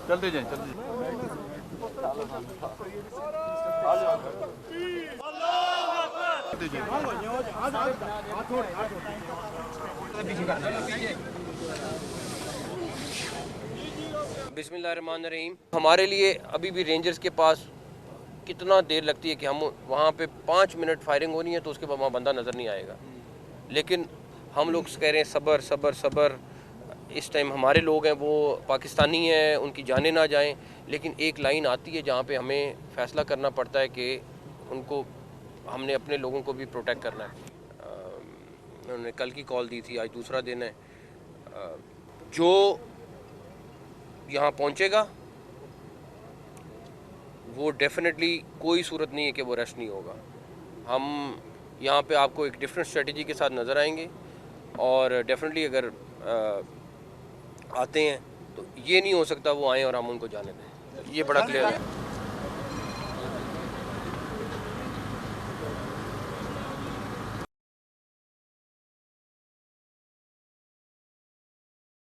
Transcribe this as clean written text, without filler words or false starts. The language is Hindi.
चलते जाएं, चलते बिस्मिल्लाहिर्रहमानिर्रहीम। हमारे लिए अभी भी रेंजर्स के पास कितना देर लगती है कि हम वहाँ पे 5 मिनट फायरिंग होनी है तो उसके बाद वहाँ बंदा नज़र नहीं आएगा, लेकिन हम लोग कह रहे हैं सब्र सब्र सब्र। इस टाइम हमारे लोग हैं वो पाकिस्तानी हैं, उनकी जानें ना जाएं, लेकिन एक लाइन आती है जहाँ पे हमें फ़ैसला करना पड़ता है कि उनको हमने अपने लोगों को भी प्रोटेक्ट करना है। उन्होंने कल की कॉल दी थी, आज दूसरा दिन है। जो यहाँ पहुँचेगा वो डेफिनेटली कोई सूरत नहीं है कि वो रेस्ट नहीं होगा। हम यहाँ पे आपको एक डिफरेंट स्ट्रेटजी के साथ नज़र आएंगे और डेफिनेटली अगर आते हैं तो ये नहीं हो सकता वो आएँ और हम उनको जाने दें। ये बड़ा क्लियर है।